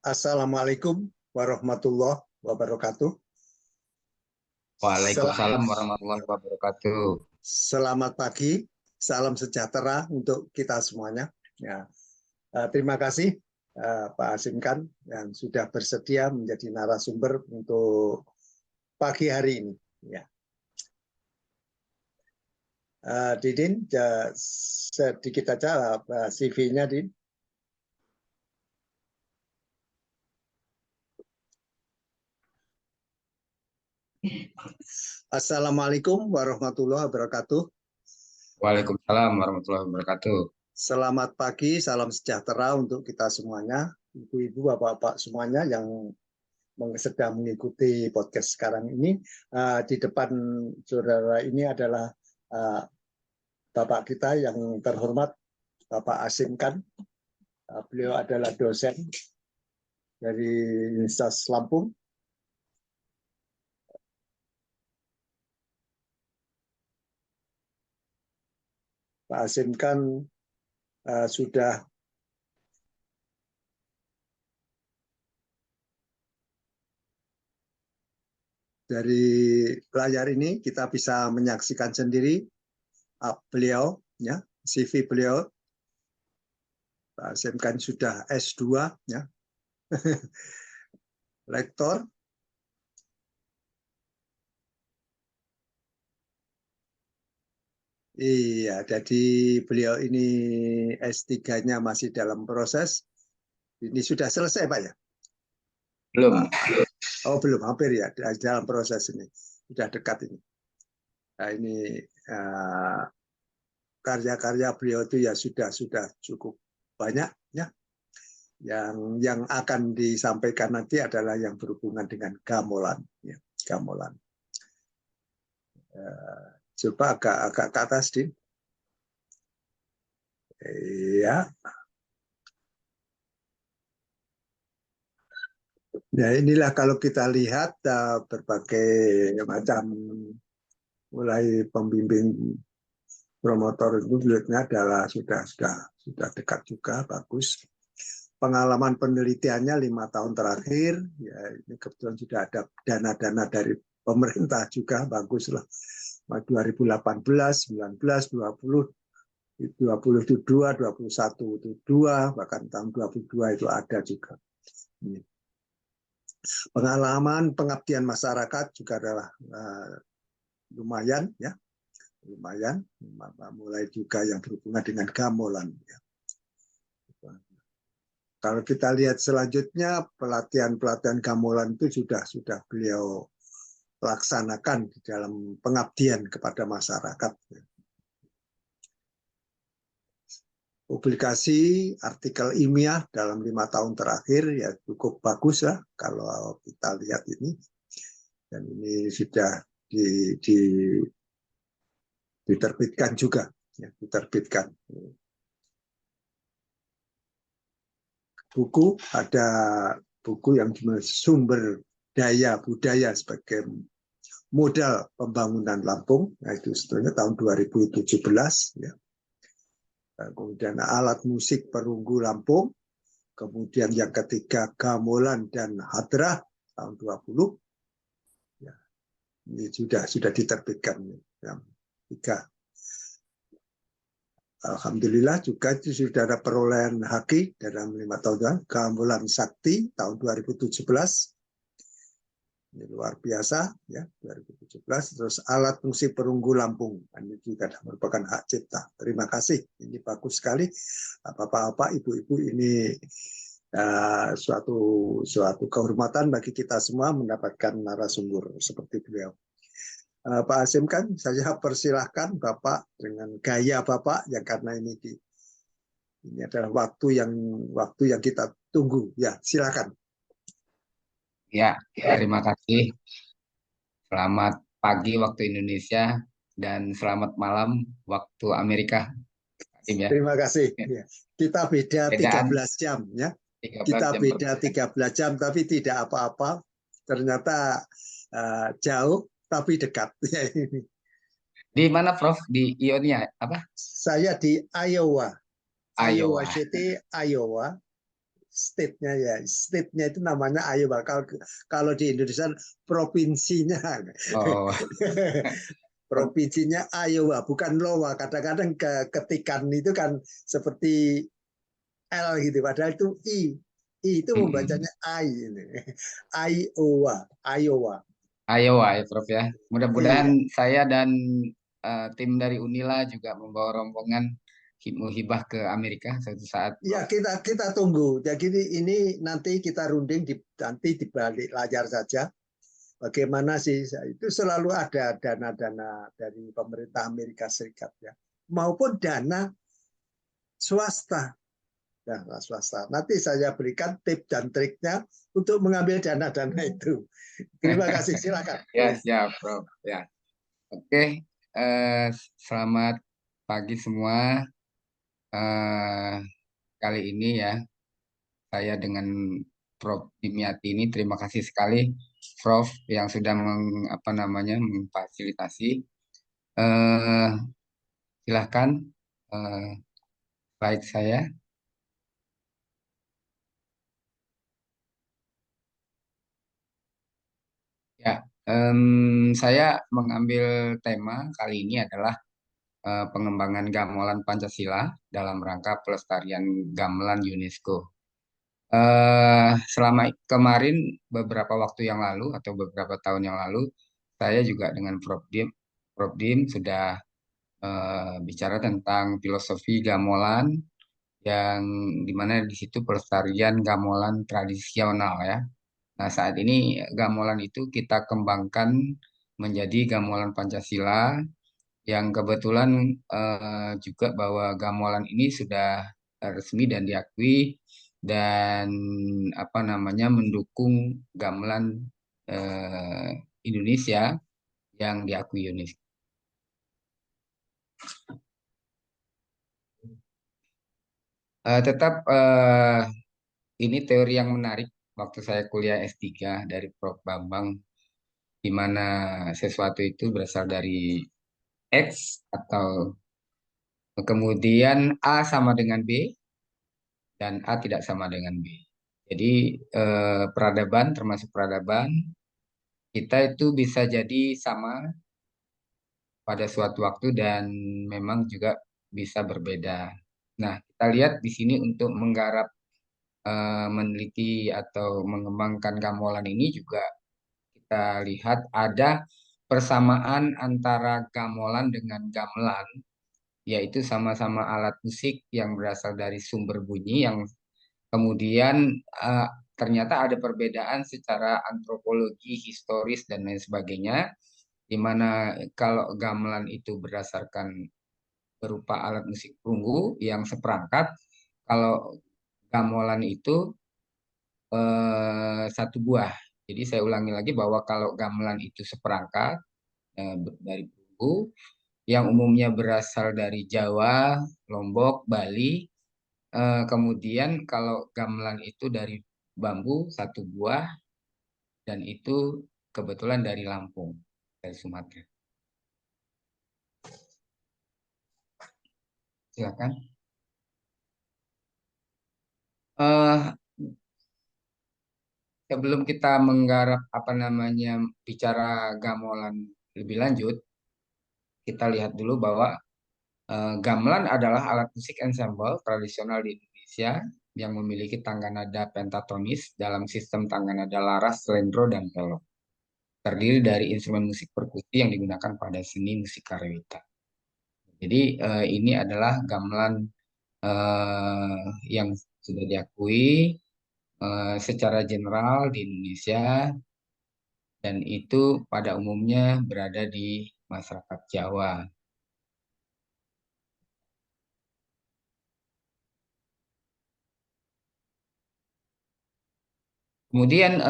Assalamualaikum warahmatullahi wabarakatuh. Waalaikumsalam warahmatullahi wabarakatuh. Selamat pagi, salam sejahtera untuk kita semuanya. Ya, terima kasih Pak Hasimkan yang sudah bersedia menjadi narasumber untuk pagi hari ini. Ya. Didin, sedikit aja CV-nya, Din. Assalamualaikum warahmatullahi wabarakatuh. Waalaikumsalam warahmatullahi wabarakatuh. Selamat pagi, salam sejahtera untuk kita semuanya, ibu-ibu, bapak-bapak semuanya yang sedang mengikuti podcast sekarang ini. Di depan saudara ini adalah bapak kita yang terhormat, Bapak Hasimkan. Beliau adalah dosen dari Universitas Lampung. Pak Hasimkan sudah dari layar ini kita bisa menyaksikan sendiri beliau, ya, CV beliau. Pak Hasimkan sudah S2, ya, lektor. Iya, jadi beliau ini S3-nya masih dalam proses. Ini sudah selesai, Pak, ya? Belum. Oh, belum, hampir ya, dalam proses ini. Sudah dekat ini. Nah, ini karya-karya beliau itu ya sudah cukup banyak, ya. Yang akan disampaikan nanti adalah yang berhubungan dengan gamelan, ya, gamelan. Coba agak ke atas, Din. Iya. Nah, inilah kalau kita lihat berbagai macam, mulai pembimbing promotor itu lihatnya adalah sudah dekat juga, bagus. Pengalaman penelitiannya 5 tahun terakhir, ya ini kebetulan sudah ada dana-dana dari pemerintah juga, bagus lah. 2018, 19, 20, 20 itu 2, 21 itu 2, bahkan tahun 22 itu ada juga. Ini. Pengalaman pengabdian masyarakat juga adalah lumayan, ya, lumayan, mulai juga yang berhubungan dengan gamelan, ya. Kalau kita lihat selanjutnya, pelatihan gamelan itu sudah beliau laksanakan di dalam pengabdian kepada masyarakat. Publikasi artikel ilmiah dalam 5 tahun terakhir ya cukup bagus lah kalau kita lihat ini, dan ini sudah diterbitkan juga, ya, diterbitkan. Buku, ada buku yang sumber daya budaya sebagai modal pembangunan Lampung, nah itu sebetulnya tahun 2017, ya. Kemudian alat musik perunggu Lampung, kemudian yang ketiga gamelan dan hadrah tahun 20, ya, ini sudah diterbitkan yang 3. Alhamdulillah juga itu sudah ada perolehan HAKI dalam 5 tahun. Gamelan Sakti tahun 2017, ini luar biasa, ya, 2017. Terus alat musik perunggu Lampung, ini juga merupakan hak cipta. Terima kasih, ini bagus sekali. Bapak-bapak, ibu-ibu, ini suatu kehormatan bagi kita semua mendapatkan narasumber seperti beliau. Pak Hasimkan, saya persilahkan Bapak dengan gaya Bapak, yang karena ini adalah waktu yang kita tunggu. Ya, silakan. Ya, terima kasih. Selamat pagi waktu Indonesia dan selamat malam waktu Amerika. Ya. Terima kasih. Ya. Kita beda 13 jam, ya. 13 Kita jam beda 13 jam, tapi tidak apa-apa. Ternyata jauh, tapi dekat. Di mana, Prof? Di Ionia apa? Saya di Iowa. Iowa Iowa. City, Iowa. state-nya ya. State-nya itu namanya Iowa. Kalau di Indonesia provinsinya. Oh, Provinsinya Iowa, bukan Iowa. Kadang-kadang ketikan itu kan seperti L gitu, padahal itu I. I itu mm-mm. membacanya I ini. Iowa, Iowa. Iowa ya Prof ya. Mudah-mudahan Iya. saya dan tim dari Unila juga membawa rombongan hibah ke Amerika suatu saat Ya Prof. kita tunggu. Jadi ini nanti kita runding nanti di balik layar saja. Bagaimana sih itu selalu ada dana-dana dari pemerintah Amerika Serikat ya, maupun dana swasta. Dana swasta. Nanti saya berikan tips dan triknya untuk mengambil dana-dana itu. Terima kasih. Silakan. Ya siap Prof. Ya. Oke, eh, selamat pagi semua. Eh, Kali ini ya saya dengan Prof. Dimyati ini terima kasih sekali Prof. Yang sudah apa namanya memfasilitasi. Eh, Silahkan eh, slide saya. Ya, saya mengambil tema kali ini adalah pengembangan gamelan Pancasila dalam rangka pelestarian gamelan UNESCO. Selama kemarin beberapa waktu yang lalu atau beberapa tahun yang lalu, saya juga dengan Prof. Dim sudah bicara tentang filosofi gamelan yang dimana di situ pelestarian gamelan tradisional ya. Nah, saat ini gamelan itu kita kembangkan menjadi gamelan Pancasila yang kebetulan juga bahwa gamelan ini sudah resmi dan diakui dan apa namanya mendukung gamelan eh, Indonesia yang diakui UNESCO. Tetap ini teori yang menarik waktu saya kuliah S3 dari Prof. Bambang di mana sesuatu itu berasal dari X atau kemudian A sama dengan B dan A tidak sama dengan B. Jadi peradaban termasuk peradaban kita itu bisa jadi sama pada suatu waktu dan memang juga bisa berbeda. Nah, kita lihat di sini untuk menggarap meneliti atau mengembangkan gamelan ini juga kita lihat ada persamaan antara gamelan dengan gamelan yaitu sama-sama alat musik yang berasal dari sumber bunyi yang kemudian eh, ternyata ada perbedaan secara antropologi, historis, dan lain sebagainya, di mana kalau gamelan itu berdasarkan berupa alat musik perunggu yang seperangkat, kalau gamelan itu satu buah. Jadi saya ulangi lagi bahwa kalau gamelan itu seperangkat dari perunggu, yang umumnya berasal dari Jawa, Lombok, Bali. Kemudian kalau gamelan itu dari bambu satu buah dan itu kebetulan dari Lampung, dari Sumatera. Silakan. Eh, Sebelum kita menggarap apa namanya bicara gamelan lebih lanjut, kita lihat dulu bahwa gamelan adalah alat musik ensemble tradisional di Indonesia yang memiliki tangga nada pentatonis dalam sistem tangga nada laras, selendro, dan pelok. Terdiri dari instrumen musik perkusi yang digunakan pada seni musik karawitan. Jadi ini adalah gamelan yang sudah diakui secara general di Indonesia dan itu pada umumnya berada di masyarakat Jawa. Kemudian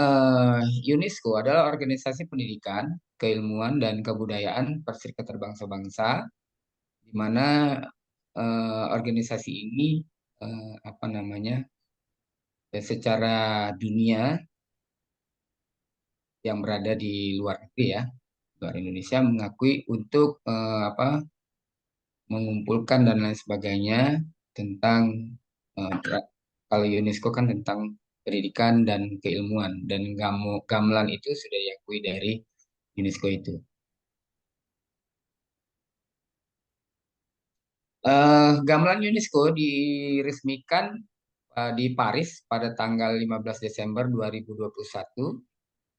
UNESCO adalah organisasi pendidikan, keilmuan, dan kebudayaan Perserikatan Bangsa-Bangsa, di mana organisasi ini apa namanya secara dunia yang berada di luar negeri ya, luar Indonesia mengakui untuk apa mengumpulkan dan lain sebagainya tentang Kalau UNESCO kan tentang pendidikan dan keilmuan, dan gamelan itu sudah diakui dari UNESCO itu. Gamelan UNESCO diresmikan di Paris pada tanggal 15 Desember 2021,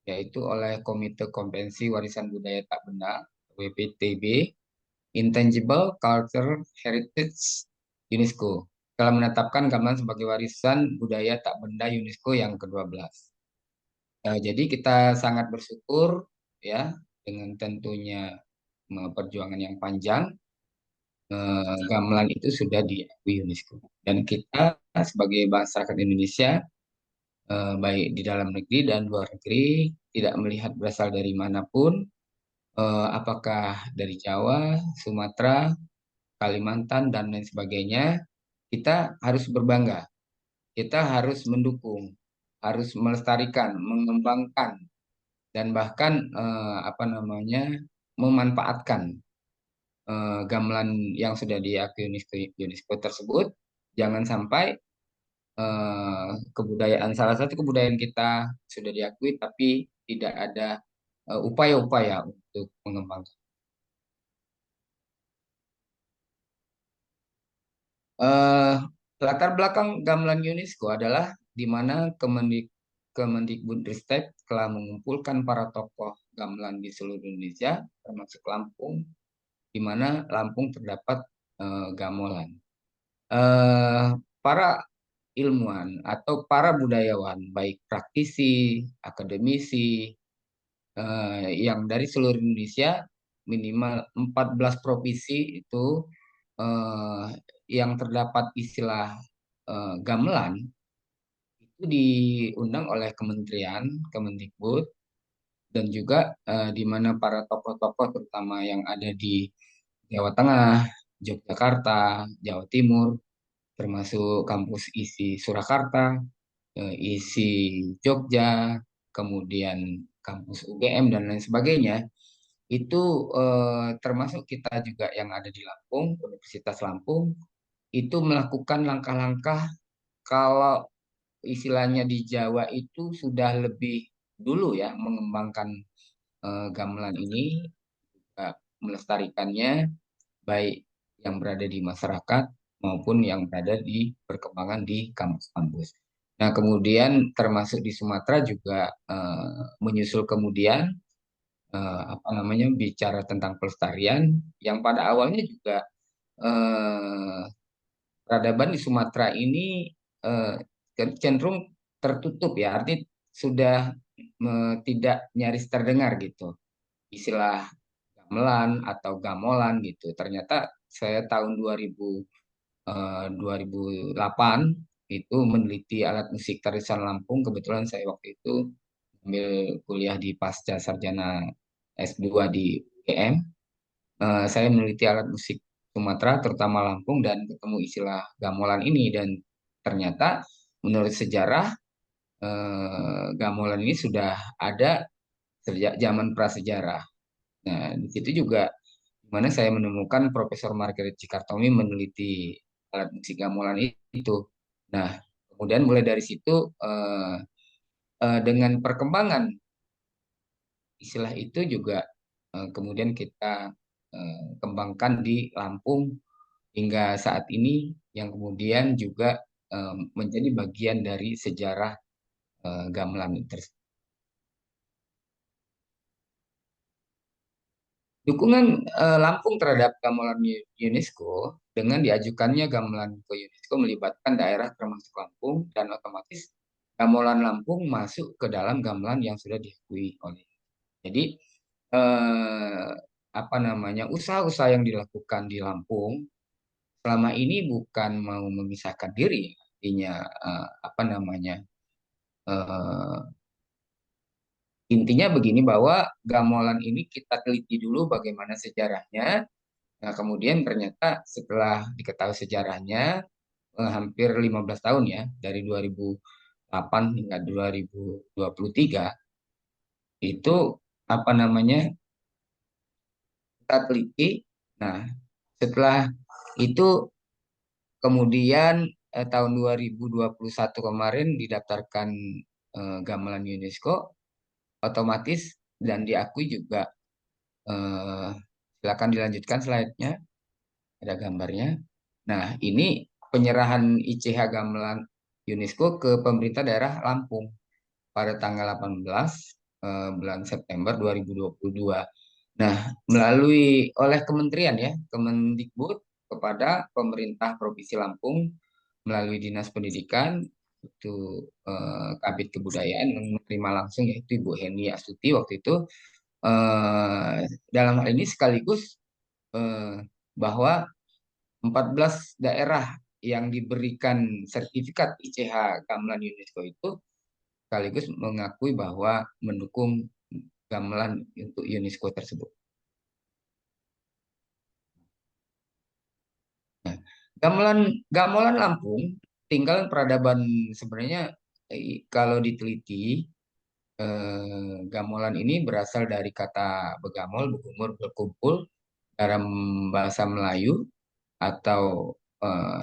yaitu oleh Komite Konvensi Warisan Budaya Tak Benda (WPTB) Intangible Cultural Heritage UNESCO telah menetapkan gamelan sebagai warisan budaya tak benda UNESCO yang ke-12. Jadi kita sangat bersyukur ya, dengan tentunya perjuangan yang panjang, gamelan itu sudah diakui UNESCO. Dan kita sebagai masyarakat Indonesia, baik di dalam negeri dan luar negeri, tidak melihat berasal dari manapun, apakah dari Jawa, Sumatera, Kalimantan, dan lain sebagainya, kita harus berbangga, kita harus mendukung, harus melestarikan, mengembangkan, dan bahkan apa namanya, memanfaatkan gamelan yang sudah diakui UNESCO tersebut. Jangan sampai kebudayaan, salah satu kebudayaan kita sudah diakui tapi tidak ada upaya-upaya untuk mengembangkan. Eh, Latar belakang gamelan UNESCO adalah di mana Kemendikbudristek telah mengumpulkan para tokoh gamelan di seluruh Indonesia, termasuk Lampung, di mana Lampung terdapat gamelan. Eh, para ilmuwan atau para budayawan, baik praktisi, akademisi, yang dari seluruh Indonesia, minimal 14 provinsi itu, eh, yang terdapat istilah gamelan, itu diundang oleh Kementerian, Kemendikbud, dan juga di mana para tokoh-tokoh terutama yang ada di Jawa Tengah, Yogyakarta, Jawa Timur, termasuk kampus isi Surakarta, isi Jogja, kemudian kampus UGM dan lain sebagainya, itu termasuk kita juga yang ada di Lampung, Universitas Lampung, itu melakukan langkah-langkah. Kalau istilahnya di Jawa itu sudah lebih dulu ya mengembangkan gamelan ini, melestarikannya, baik yang berada di masyarakat maupun yang berada di perkembangan di kampus-kampus. Nah, kemudian termasuk di Sumatera juga menyusul kemudian apa namanya, bicara tentang pelestarian yang pada awalnya juga eh, peradaban di Sumatera ini eh, cenderung tertutup ya, artinya sudah tidak nyaris terdengar gitu istilah gamelan atau gamolan gitu. Ternyata saya tahun 2008 itu meneliti alat musik tarisan Lampung. Kebetulan saya waktu itu ambil kuliah di pasca sarjana S2 di UGM. Saya meneliti alat musik Sumatera, terutama Lampung, dan ketemu istilah gamelan ini. Dan ternyata menurut sejarah, gamelan ini sudah ada sejak zaman prasejarah. Nah, di situ juga di mana saya menemukan Profesor Margaret Cikartomi meneliti alat musik gamelan itu. Nah, kemudian mulai dari situ, dengan perkembangan istilah itu juga kemudian kita kembangkan di Lampung hingga saat ini, yang kemudian juga menjadi bagian dari sejarah gamelan tersebut. Dukungan Lampung terhadap gamelan UNESCO dengan diajukannya gamelan ke UNESCO melibatkan daerah termasuk Lampung, dan otomatis gamelan Lampung masuk ke dalam gamelan yang sudah diakui oleh. Jadi eh, apa namanya, usaha-usaha yang dilakukan di Lampung selama ini bukan mau memisahkan diri, artinya apa namanya, eh, intinya begini, bahwa gamelan ini kita teliti dulu bagaimana sejarahnya. Nah, kemudian ternyata setelah diketahui sejarahnya, hampir 15 tahun ya, dari 2008 hingga 2023, itu apa namanya, kita teliti. Nah, setelah itu kemudian tahun 2021 kemarin didaftarkan gamelan UNESCO, otomatis dan diakui juga. Eh, Silakan dilanjutkan slide-nya, ada gambarnya. Nah, ini penyerahan ICH gamelan UNESCO ke pemerintah daerah Lampung pada tanggal 18 bulan September 2022. Nah, melalui oleh kementerian ya, Kemendikbud kepada pemerintah Provinsi Lampung melalui Dinas Pendidikan itu Kabid Kebudayaan menerima langsung yaitu Ibu Heni Astuti waktu itu dalam hal ini sekaligus bahwa 14 daerah yang diberikan sertifikat ICH Gamelan UNESCO itu sekaligus mengakui bahwa mendukung gamelan untuk UNESCO tersebut. Nah, gamelan Lampung tinggal peradaban sebenarnya kalau diteliti gamelan ini berasal dari kata begamol, berkumur, berkumpul dalam bahasa Melayu atau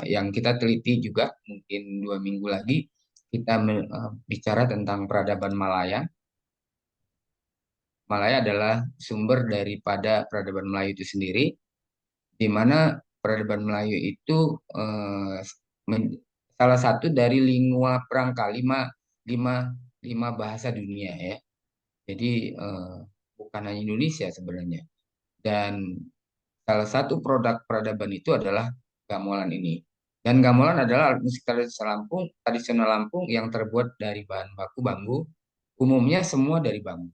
yang kita teliti juga mungkin 2 minggu lagi kita bicara tentang peradaban Malaya. Malaya adalah sumber daripada peradaban Melayu itu sendiri, di mana peradaban Melayu itu salah satu dari lingua perangka lima, lima bahasa dunia ya. Jadi bukan hanya Indonesia sebenarnya. Dan salah satu produk peradaban itu adalah gamelan ini. Dan gamelan adalah alat musik tradisional Lampung yang terbuat dari bahan baku bambu, umumnya semua dari bambu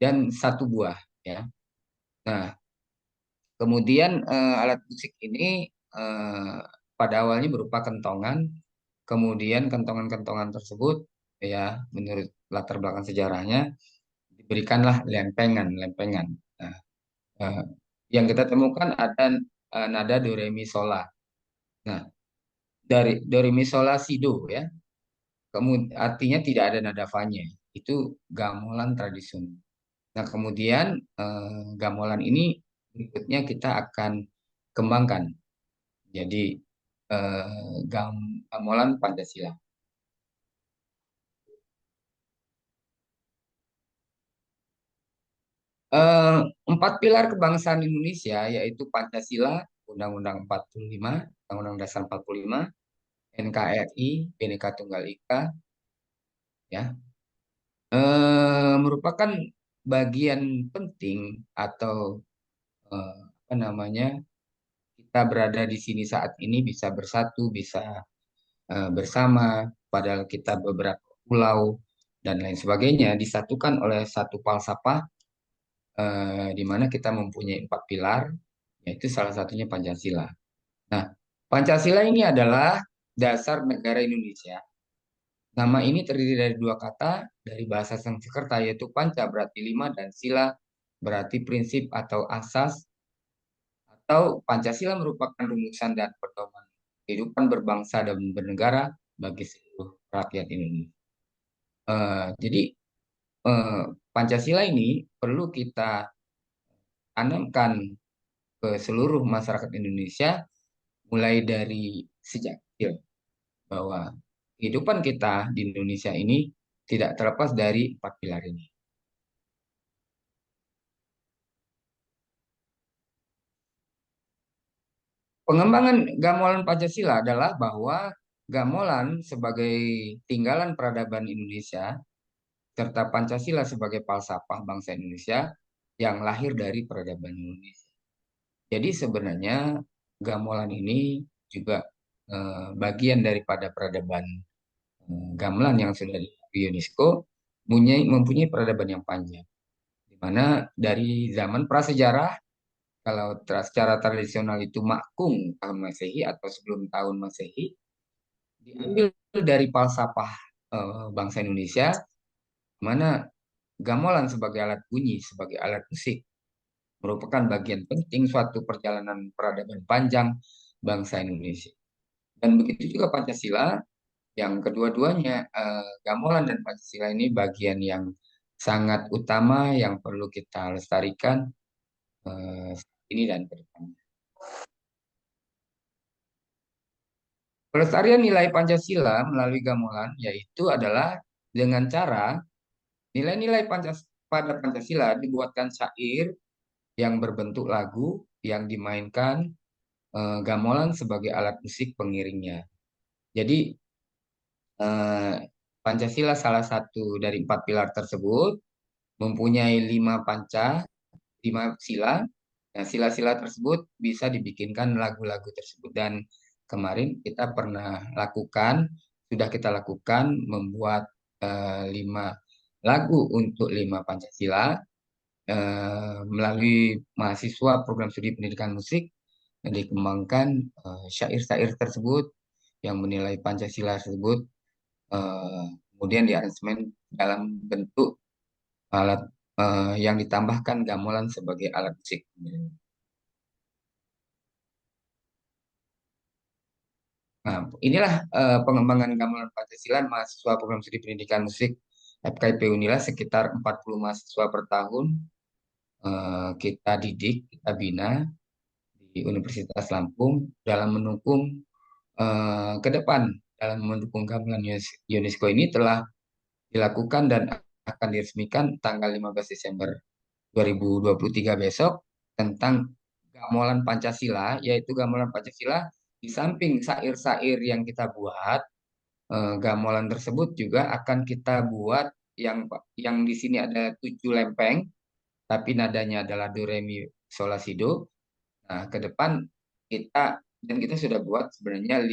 dan satu buah ya. Nah, kemudian alat musik ini eh, pada awalnya berupa kentongan, kemudian kentongan-kentongan tersebut ya menurut latar belakang sejarahnya diberikanlah lempengan. Nah, eh, yang kita temukan ada nada do re mi sol la. Nah, dari do re mi sol la si do ya. Kemudian artinya tidak ada nada fanya. Itu gamelan tradisional. Nah, kemudian gamelan ini berikutnya kita akan kembangkan. Jadi gamelan Pancasila. 4 pilar kebangsaan Indonesia yaitu Pancasila, Undang-Undang 45, Undang-Undang Dasar 45, NKRI, Bhinneka Tunggal Ika, ya, merupakan bagian penting atau apa namanya kita berada di sini saat ini bisa bersatu, bisa bersama, padahal kita beberapa pulau dan lain sebagainya disatukan oleh satu falsafah di mana kita mempunyai 4 pilar, yaitu salah satunya Pancasila. Nah, Pancasila ini adalah dasar negara Indonesia. Nama ini terdiri dari dua kata dari bahasa Sanskerta yaitu panca berarti lima dan sila berarti prinsip atau asas atau Pancasila merupakan rumusan dan pedoman kehidupan berbangsa dan bernegara bagi seluruh rakyat Indonesia. Jadi eh, Pancasila ini perlu kita tanamkan ke seluruh masyarakat Indonesia mulai dari sejak kecil bahwa kehidupan kita di Indonesia ini tidak terlepas dari 4 pilar ini. Pengembangan gamelan Pancasila adalah bahwa gamelan sebagai tinggalan peradaban Indonesia serta Pancasila sebagai falsafah bangsa Indonesia yang lahir dari peradaban Indonesia. Jadi sebenarnya gamelan ini juga bagian daripada peradaban gamelan yang sudah di UNESCO mempunyai peradaban yang panjang, di mana dari zaman prasejarah kalau secara tradisional itu Makung tahun Masehi atau sebelum tahun Masehi diambil dari falsafah bangsa Indonesia, mana gamelan sebagai alat bunyi, sebagai alat musik merupakan bagian penting suatu perjalanan peradaban panjang bangsa Indonesia. Dan begitu juga Pancasila yang kedua-duanya gamelan dan Pancasila ini bagian yang sangat utama yang perlu kita lestarikan ini dan ke depan. Pelestarian nilai Pancasila melalui gamelan yaitu adalah dengan cara nilai-nilai pada Pancasila dibuatkan syair yang berbentuk lagu yang dimainkan gamelan sebagai alat musik pengiringnya. Jadi eh, Pancasila salah satu dari empat pilar tersebut mempunyai lima sila. Nah, sila-sila tersebut bisa dibikinkan lagu-lagu tersebut dan kemarin kita pernah lakukan, sudah kita lakukan membuat lima lagu untuk lima Pancasila melalui mahasiswa program studi pendidikan musik yang dikembangkan syair-syair tersebut yang menilai Pancasila tersebut kemudian diaransemen dalam bentuk alat yang ditambahkan gamelan sebagai alat musik. Nah, inilah pengembangan gamelan Pancasila mahasiswa program studi pendidikan musik FKIP Unila sekitar 40 mahasiswa per tahun kita didik, kita bina di Universitas Lampung dalam mendukung ke depan dalam mendukung gamelan UNESCO ini telah dilakukan dan akan diresmikan tanggal 15 Desember 2023 besok tentang gamelan Pancasila, yaitu gamelan Pancasila di samping syair-syair yang kita buat, gamelan tersebut juga akan kita buat yang di sini ada 7 lempeng, tapi nadanya adalah do re mi sol la si do. Nah, ke depan kita dan kita sudah buat sebenarnya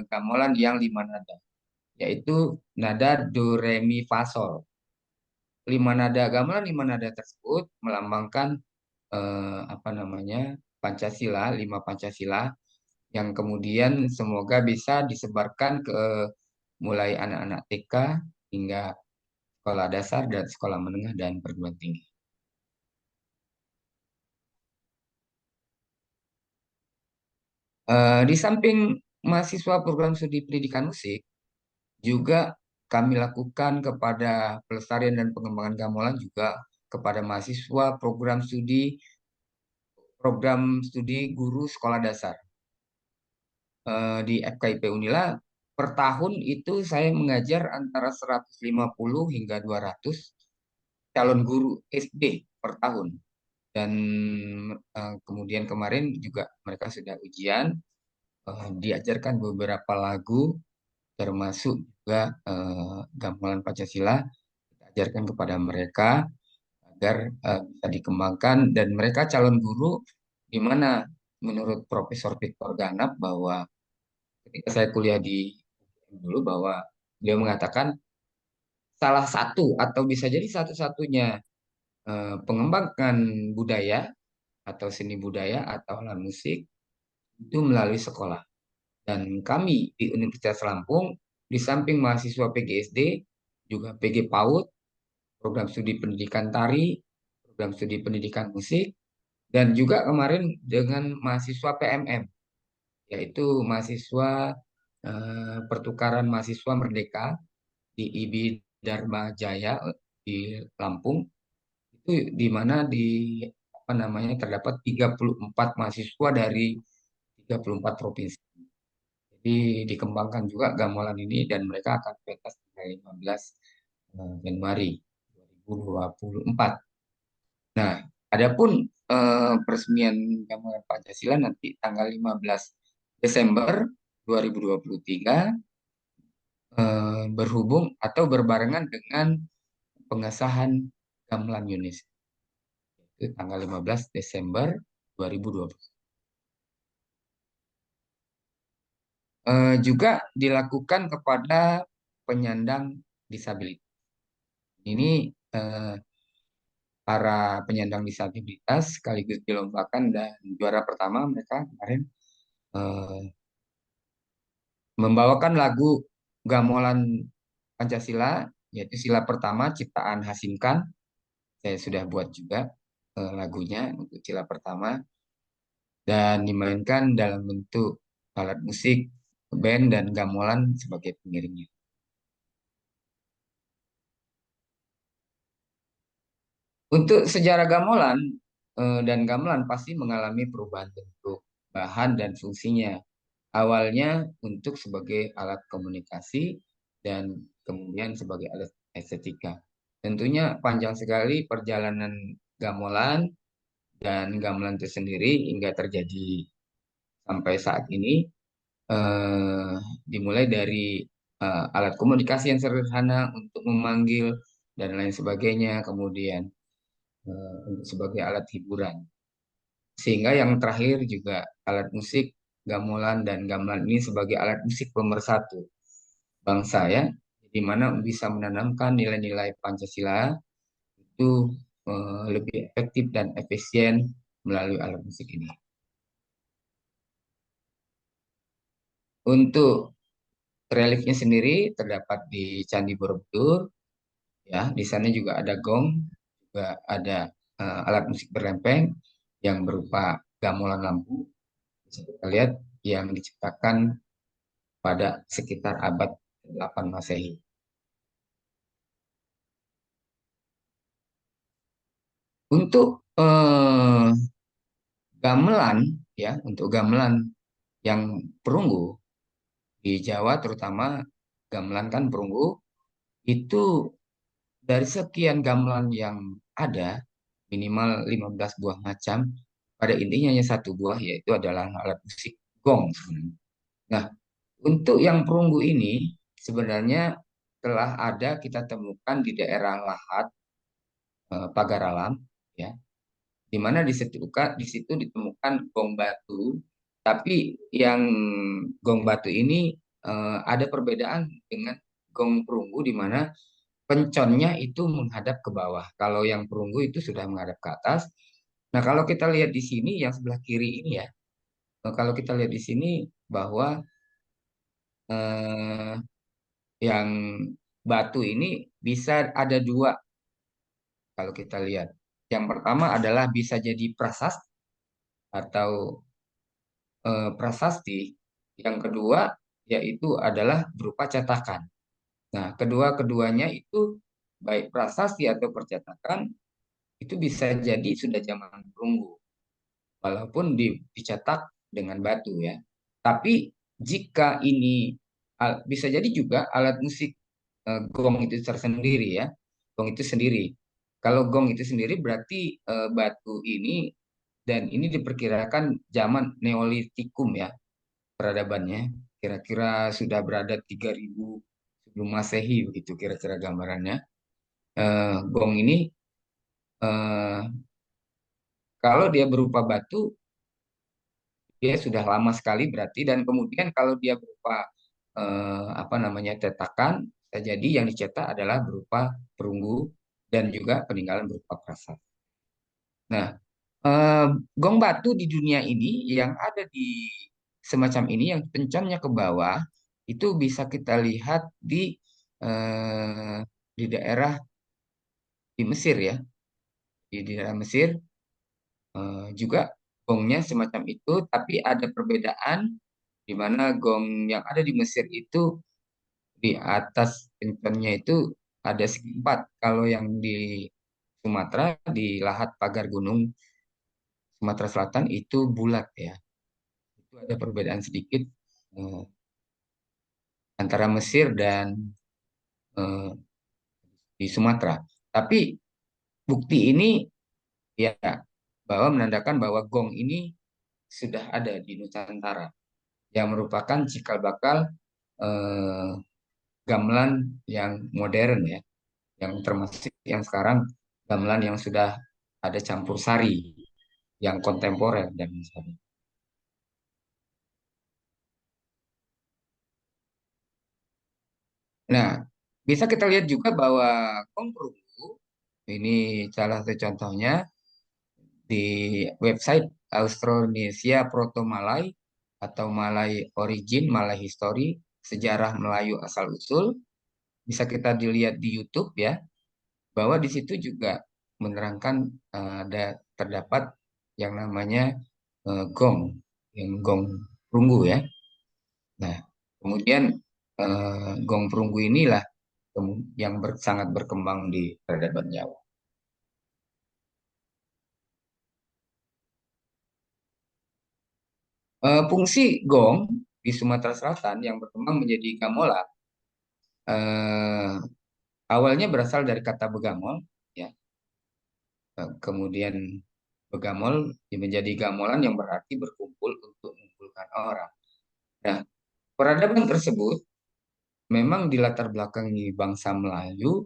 gamelan yang 5 nada, yaitu nada do re mi fa sol. 5 nada gamelan 5 nada tersebut melambangkan apa namanya Pancasila, 5 Pancasila yang kemudian semoga bisa disebarkan ke mulai anak-anak TK hingga sekolah dasar dan sekolah menengah dan perguruan tinggi. Di samping mahasiswa program studi pendidikan musik, juga kami lakukan kepada pelestarian dan pengembangan gamelan juga kepada mahasiswa program studi guru sekolah dasar. Di FKIP Unila per tahun itu saya mengajar antara 150 hingga 200 calon guru SD per tahun. Dan kemudian kemarin juga mereka sudah ujian, diajarkan beberapa lagu termasuk juga gamelan Pancasila kita ajarkan kepada mereka agar bisa dikembangkan dan mereka calon guru di mana menurut Profesor Victor Ganap bahwa ketika saya kuliah di dulu bahwa beliau mengatakan salah satu atau bisa jadi satu-satunya pengembangan budaya atau seni budaya atau alat musik itu melalui sekolah. Dan kami di Universitas Lampung di samping mahasiswa PGSD juga PG PAUD, program studi pendidikan tari, program studi pendidikan musik, dan juga kemarin dengan mahasiswa PMM, yaitu mahasiswa pertukaran mahasiswa merdeka di IB Dharma Jaya di Lampung itu di mana di apa namanya terdapat 34 mahasiswa dari 34 provinsi. Jadi dikembangkan juga gamelan ini dan mereka akan pentas tanggal 15 Januari 2024. Nah, adapun peresmian gamelan Pancasila nanti tanggal 15 Desember 2023 berhubung atau berbarengan dengan pengesahan gamelan UNESCO. Itu tanggal 15 Desember 2020. Juga dilakukan kepada penyandang disabilitas. Ini para penyandang disabilitas sekaligus dilombakan dan juara pertama mereka kemarin eh, membawakan lagu gamelan Pancasila yaitu sila pertama ciptaan Hasimkan. Saya sudah buat juga lagunya untuk sila pertama dan dimainkan dalam bentuk alat musik, band dan gamelan sebagai pengiringnya. Untuk sejarah gamelan dan gamelan pasti mengalami perubahan bentuk, bahan dan fungsinya. awalnya untuk sebagai alat komunikasi dan kemudian sebagai alat estetika. Tentunya panjang sekali perjalanan gamelan dan gamelan itu sendiri hingga terjadi sampai saat ini, eh, dimulai dari alat komunikasi yang sederhana untuk memanggil dan lain sebagainya, kemudian untuk sebagai alat hiburan. Sehingga yang terakhir juga alat musik gamelan dan gamelan ini sebagai alat musik pemersatu bangsa ya, di mana bisa menanamkan nilai-nilai Pancasila itu lebih efektif dan efisien melalui alat musik ini. Untuk reliefnya sendiri terdapat di Candi Borobudur, ya. Di sana juga ada gong, juga ada alat musik berlempeng yang berupa gamelan lampu. Bisa kita lihat yang diciptakan pada sekitar abad 8 Masehi. Untuk gamelan, ya, untuk gamelan yang perunggu di Jawa terutama gamelan kan perunggu itu dari sekian gamelan yang ada minimal 15 buah macam, pada intinya hanya satu buah yaitu adalah alat musik gong sebenarnya. Nah, untuk yang perunggu ini sebenarnya telah ada kita temukan di daerah Lahat, Pagar Alam, ya, di mana di situ ditemukan gong batu, tapi yang gong batu ini ada perbedaan dengan gong perunggu di mana penconnya itu menghadap ke bawah. Kalau yang perunggu itu sudah menghadap ke atas. Nah, kalau kita lihat di sini yang sebelah kiri ini ya, kalau kita lihat di sini bahwa eh, yang batu ini bisa ada dua kalau kita lihat. Yang pertama adalah bisa jadi prasasti atau prasasti. Yang kedua yaitu adalah berupa cetakan. Nah, kedua-keduanya itu baik prasasti atau percetakan itu bisa jadi sudah zaman perunggu, walaupun dicetak dengan batu ya. Tapi jika ini bisa jadi juga alat musik gong itu tersendiri ya, gong itu sendiri. Kalau gong itu sendiri berarti batu ini dan ini diperkirakan zaman Neolitikum ya peradabannya. Kira-kira sudah berada 3000 sebelum Masehi begitu kira-kira gambarannya. Gong ini eh, kalau dia berupa batu dia sudah lama sekali berarti, dan kemudian kalau dia berupa apa namanya cetakan bisa jadi yang dicetak adalah berupa perunggu dan juga peninggalan berupa prasasti. Nah, eh, gong batu di dunia ini yang ada di semacam ini yang penconnya ke bawah itu bisa kita lihat eh, di daerah di Mesir ya, di daerah Mesir juga gongnya semacam itu, tapi ada perbedaan di mana gong yang ada di Mesir itu di atas penconnya itu ada segi empat. Kalau yang di Sumatera di Lahat Pagar Gunung Sumatera Selatan itu bulat ya. Itu ada perbedaan sedikit eh, antara Mesir dan eh, di Sumatera. Tapi bukti ini ya bahwa menandakan bahwa gong ini sudah ada di Nusantara yang merupakan cikal bakal eh, gamelan yang modern ya, yang termasuk yang sekarang gamelan yang sudah ada campur sari, yang kontemporer dan sebagainya. Nah, bisa kita lihat juga bahwa gong perunggu ini salah satu contohnya di website Austronesia Proto Malay atau Malay Origin, Malay History, Sejarah Melayu Asal-Usul. Bisa kita dilihat di YouTube ya, bahwa di situ juga menerangkan ada terdapat yang namanya gong, yang gong perunggu ya. Nah, kemudian gong perunggu inilah yang sangat berkembang di peradaban Jawa. Fungsi gong di Sumatera Selatan yang berkembang menjadi gamelan, eh, awalnya berasal dari kata begamol, ya. Kemudian begamol menjadi gamelan yang berarti berkumpul untuk mengumpulkan orang. Nah, peradaban tersebut memang dilatar belakangi bangsa Melayu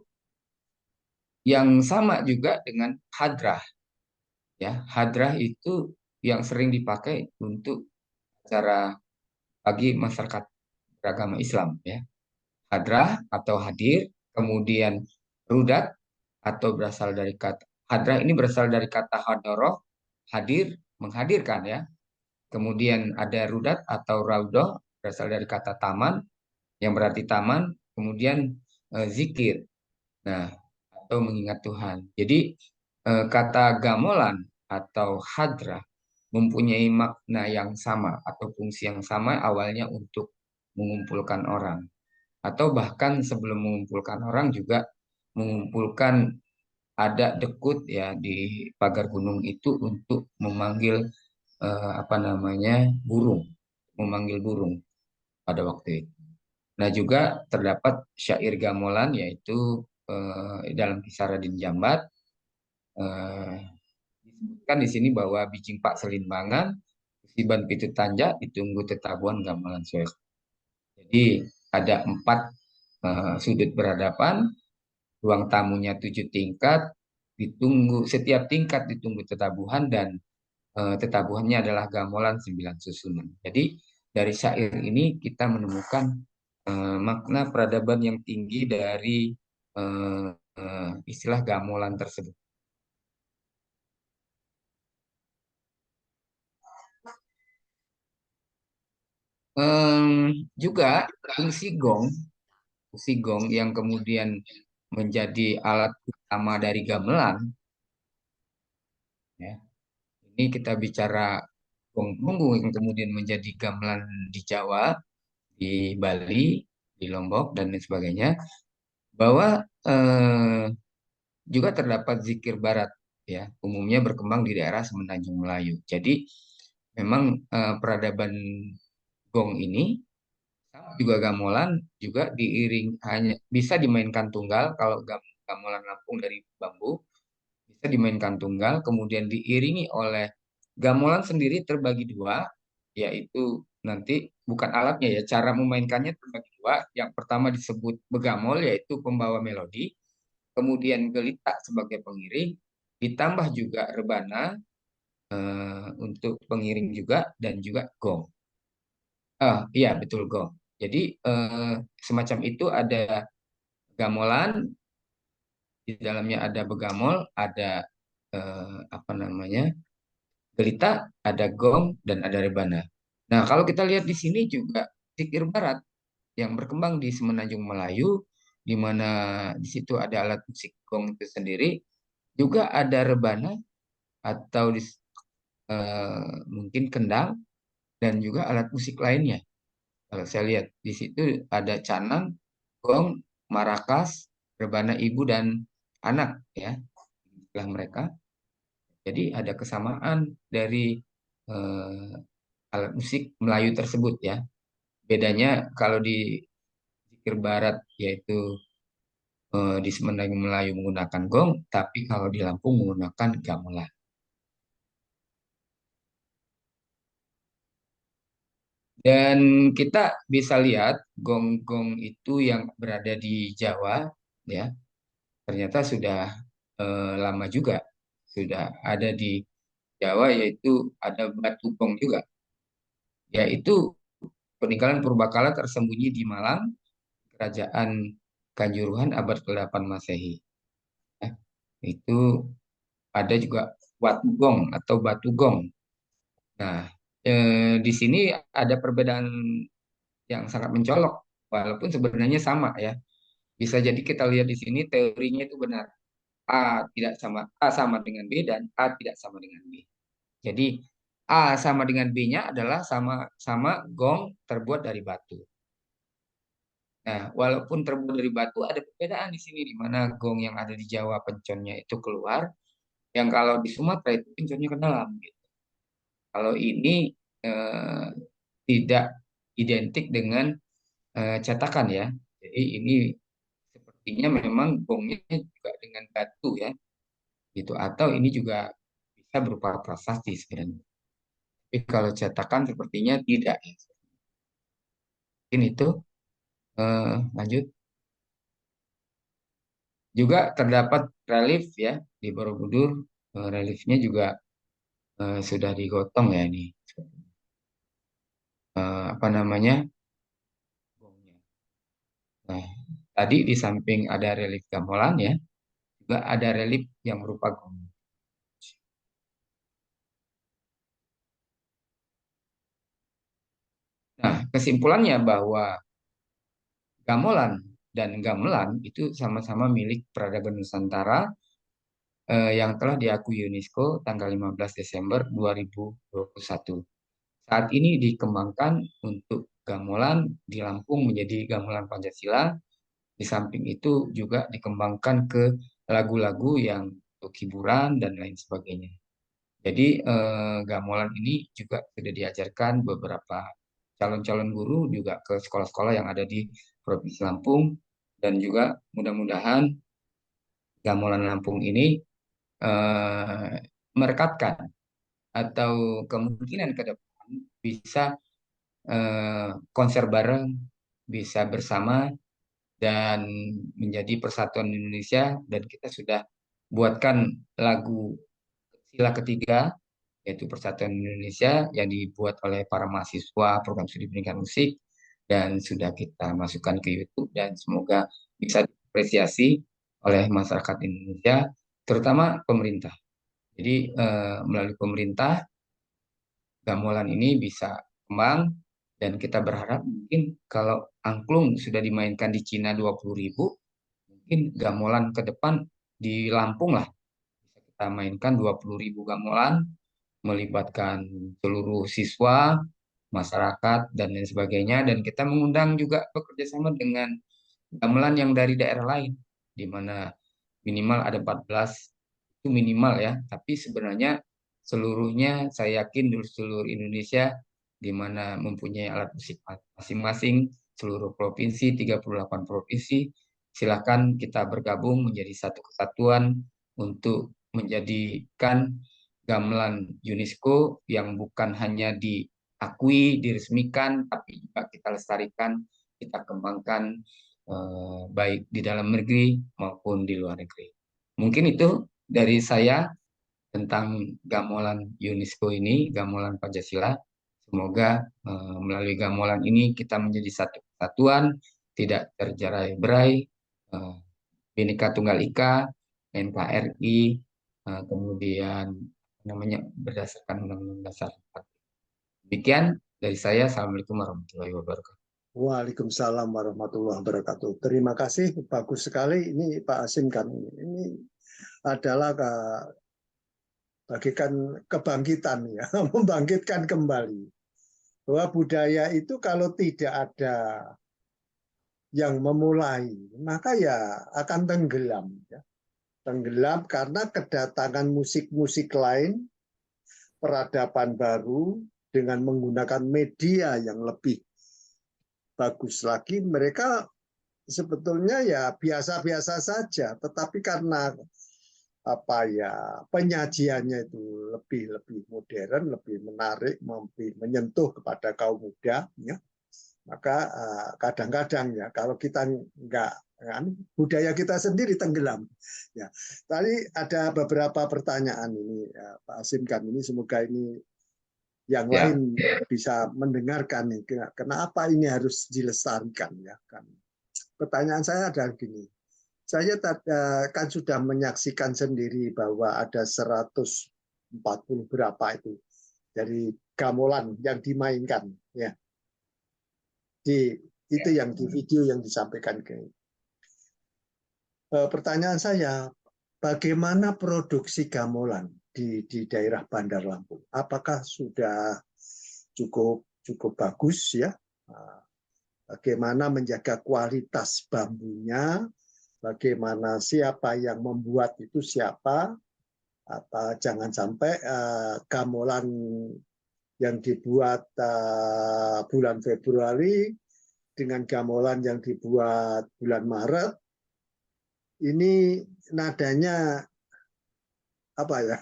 yang sama juga dengan hadrah, ya. Hadrah itu yang sering dipakai untuk acara bagi masyarakat beragama Islam, ya. Hadrah atau hadir, kemudian rudat atau berasal dari kata hadrah ini berasal dari kata hadoroh, hadir, menghadirkan, ya. Kemudian ada rudat atau raudoh berasal dari kata taman yang berarti taman, kemudian zikir. Nah, atau mengingat Tuhan. Jadi kata gamelan atau hadrah mempunyai makna yang sama atau fungsi yang sama awalnya untuk mengumpulkan orang atau bahkan sebelum mengumpulkan orang juga mengumpulkan ada dekut ya di pagar gunung itu untuk memanggil apa namanya burung, memanggil burung pada waktu itu. Nah juga terdapat syair gamelan yaitu dalam kisah Raden Jambat eh, disebutkan di sini bahwa bijing Pak Selimbangan Siban Pitu Tanja ditunggu tetabuhan gamelan soek. Jadi ada 4 sudut berhadapan, ruang tamunya 7 tingkat, ditunggu setiap tingkat ditunggu tetabuhan dan tetabuhannya adalah gamelan 9 susunan. Jadi dari syair ini kita menemukan makna peradaban yang tinggi dari istilah gamelan tersebut. Juga fungsi gong yang kemudian menjadi alat utama dari gamelan, ya. Ini kita bicara gong punggung yang kemudian menjadi gamelan di Jawa, di Bali, di Lombok dan lain sebagainya, bahwa eh, juga terdapat zikir barat, ya, umumnya berkembang di daerah Semenanjung Melayu. Jadi memang peradaban gong ini sama juga gamelan juga diiring hanya bisa dimainkan tunggal kalau gamelan Lampung dari bambu bisa dimainkan tunggal kemudian diiringi oleh gamelan sendiri terbagi dua yaitu nanti bukan alatnya ya cara memainkannya terbagi dua yang pertama disebut begamol yaitu pembawa melodi kemudian gelita sebagai pengiring ditambah juga rebana untuk pengiring juga dan juga gong. Ah, iya betul gong. Jadi eh, semacam itu ada gamelan, di dalamnya ada begamol, ada apa namanya gelita, ada gong dan ada rebana. Nah kalau kita lihat di sini juga zikir barat yang berkembang di Semenanjung Melayu, di mana di situ ada alat musik gong itu sendiri, juga ada rebana atau mungkin kendang dan juga alat musik lainnya. Kalau saya lihat di situ ada canang, gong, marakas, rebana ibu dan anak ya, istilah mereka. Jadi ada kesamaan dari alat musik Melayu tersebut ya. Bedanya kalau di zikir barat yaitu di Semenanjung Melayu menggunakan gong, tapi kalau di Lampung menggunakan gamelan. Dan kita bisa lihat gong-gong itu yang berada di Jawa ya ternyata sudah lama juga sudah ada di Jawa yaitu ada batu gong juga yaitu peninggalan purbakala tersembunyi di Malang Kerajaan Kanjuruhan abad ke-8 Masehi ya. Itu ada juga batu gong atau batu gong. Nah, di sini ada perbedaan yang sangat mencolok walaupun sebenarnya sama ya. Bisa jadi kita lihat di sini teorinya itu benar. A sama dengan B dan A tidak sama dengan B. Jadi A sama dengan B-nya adalah sama-sama gong terbuat dari batu. Nah, walaupun terbuat dari batu ada perbedaan di sini di mana gong yang ada di Jawa penconnya itu keluar, yang kalau di Sumatera itu penconnya ke dalam gitu. Kalau ini eh, tidak identik dengan cetakan ya. Jadi ini sepertinya memang gongnya juga dengan batu ya, gitu. Atau ini juga bisa berupa prasasti sebenarnya. Tapi kalau cetakan sepertinya tidak ya. Mungkin itu lanjut. Juga terdapat relief ya di Borobudur. Reliefnya juga sudah digotong ya ini. Apa namanya? Gongnya. Nah, tadi di samping ada relief gamelan ya, juga ada relief yang berupa gong. Nah, kesimpulannya bahwa gamelan dan gamelan itu sama-sama milik peradaban Nusantara yang telah diakui UNESCO tanggal 15 Desember 2021. Saat ini dikembangkan untuk gamelan di Lampung menjadi gamelan Pancasila. Di samping itu juga dikembangkan ke lagu-lagu yang untuk hiburan dan lain sebagainya. Jadi gamelan ini juga sudah diajarkan beberapa calon-calon guru juga ke sekolah-sekolah yang ada di Provinsi Lampung, dan juga mudah-mudahan gamelan Lampung ini eh, merekatkan atau kemungkinan ke depan bisa konser bareng, bisa bersama dan menjadi persatuan Indonesia, dan kita sudah buatkan lagu sila ketiga yaitu Persatuan Indonesia yang dibuat oleh para mahasiswa program studi pendidikan musik, dan sudah kita masukkan ke YouTube dan semoga bisa diapresiasi oleh masyarakat Indonesia, terutama pemerintah. Jadi melalui pemerintah gamelan ini bisa kembang, dan kita berharap mungkin kalau angklung sudah dimainkan di Cina 20.000, mungkin gamelan ke depan di Lampung lah bisa kita mainkan 20.000 gamelan, melibatkan seluruh siswa, masyarakat, dan lain sebagainya. Dan kita mengundang juga bekerja sama dengan gamelan yang dari daerah lain, di mana minimal ada 14, itu minimal ya. Tapi sebenarnya seluruhnya saya yakin di seluruh Indonesia, di mana mempunyai alat musik masing-masing, seluruh provinsi, 38 provinsi, silakan kita bergabung menjadi satu kesatuan untuk menjadikan gamelan UNESCO yang bukan hanya diakui, diresmikan, tapi juga kita lestarikan, kita kembangkan baik di dalam negeri maupun di luar negeri. Mungkin itu dari saya tentang gamelan UNESCO ini, gamelan Pancasila. Semoga melalui gamelan ini kita menjadi satu kesatuan, tidak tercerai-berai, eh, Bhinneka Tunggal Ika, NKRI, kemudian namanya berdasarkan Undang-Undang Dasar 45. Demikian dari saya. Assalamualaikum warahmatullahi wabarakatuh. Waalaikumsalam warahmatullahi wabarakatuh. Terima kasih, bagus sekali. Ini Pak Asim kan ini adalah bagikan kebangkitan ya, membangkitkan kembali bahwa budaya itu kalau tidak ada yang memulai, maka ya akan tenggelam ya. Tenggelam karena kedatangan musik-musik lain, peradaban baru dengan menggunakan media yang lebih bagus lagi, mereka sebetulnya ya biasa-biasa saja, tetapi karena apa ya penyajiannya itu lebih lebih modern, lebih menarik, lebih menyentuh kepada kaum muda, ya, maka kadang-kadang ya kalau kita nggak kan, budaya kita sendiri tenggelam. Ya, tadi ada beberapa pertanyaan ini ya, Pak Asim kan ini semoga ini yang Ya, lain bisa mendengarkan nih. Kenapa ini harus dilestarikan ya kan? Pertanyaan saya adalah gini. Saya kan sudah menyaksikan sendiri bahwa ada 140 berapa itu dari gamelan yang dimainkan ya. Itu yang di video yang disampaikan ke. Pertanyaan saya, bagaimana produksi gamelan di daerah Bandar Lampung? Apakah sudah cukup bagus ya? Bagaimana menjaga kualitas bambunya? Bagaimana siapa yang membuat itu siapa? Apa jangan sampai gamelan yang dibuat bulan Februari dengan gamelan yang dibuat bulan Maret, ini nadanya apa ya?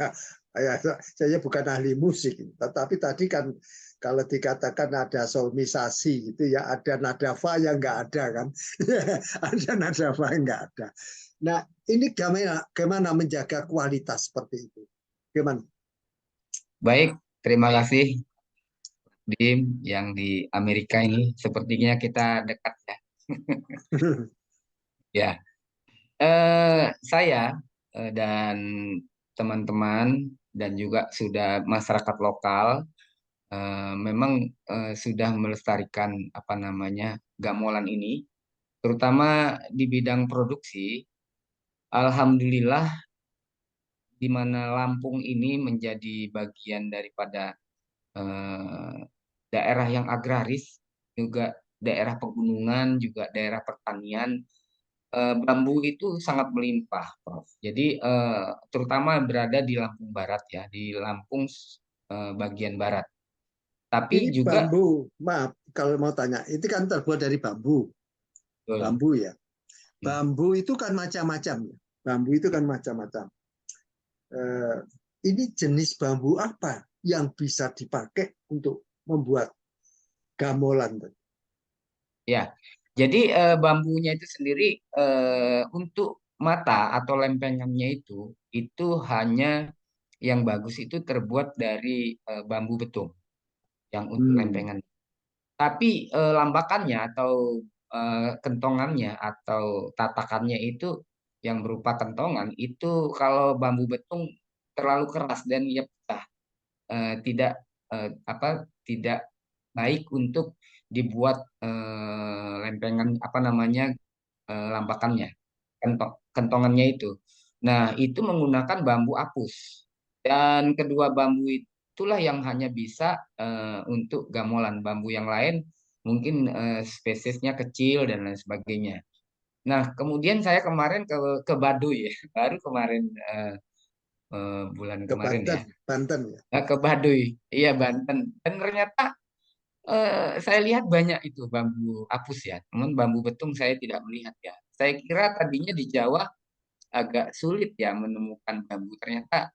Ya, saya bukan ahli musik, tetapi tadi kan kalau dikatakan ada solmisasi gitu ya, ada nada fa yang nggak ada kan, ada nada fa yang nggak ada. Nah, ini gimana menjaga kualitas seperti itu? Gimana? Baik, terima kasih Dim yang di Amerika ini. Sepertinya kita dekat ya. Ya, saya dan teman-teman dan juga sudah masyarakat lokal memang sudah melestarikan apa namanya gamelan ini, terutama di bidang produksi. Alhamdulillah, di mana Lampung ini menjadi bagian daripada eh, daerah yang agraris, juga daerah pegunungan, juga daerah pertanian. Bambu itu sangat melimpah, Prof. Jadi terutama berada di Lampung Barat ya, di Lampung bagian barat. Tapi Ini juga bambu, maaf kalau mau tanya, itu kan terbuat dari bambu, betul, bambu ya. ya, Bambu itu kan macam-macam ya. Bambu itu kan macam-macam. Eh, ini jenis bambu apa yang bisa dipakai untuk membuat gamelan? ya. Jadi bambunya itu sendiri untuk mata atau lempengannya itu hanya yang bagus itu terbuat dari bambu betung yang untuk Hmm. lempengan. Tapi lambakannya atau kentongannya atau tatakannya itu yang berupa kentongan itu kalau bambu betung terlalu keras dan ia pecah, tidak apa tidak baik untuk dibuat lempengan apa namanya lambakannya kentongannya itu. Nah, itu menggunakan bambu apus. Dan kedua bambu itulah yang hanya bisa untuk gamelan. Bambu yang lain mungkin spesiesnya kecil dan lain sebagainya. Nah, kemudian saya kemarin ke Baduy ya, baru kemarin bulan Ke kemarin ya. Banten, Banten ya. Nah, ke Baduy, iya Banten. Dan ternyata saya lihat banyak itu bambu apus ya, namun bambu betung saya tidak melihat ya. Saya kira tadinya di Jawa agak sulit ya menemukan bambu. Ternyata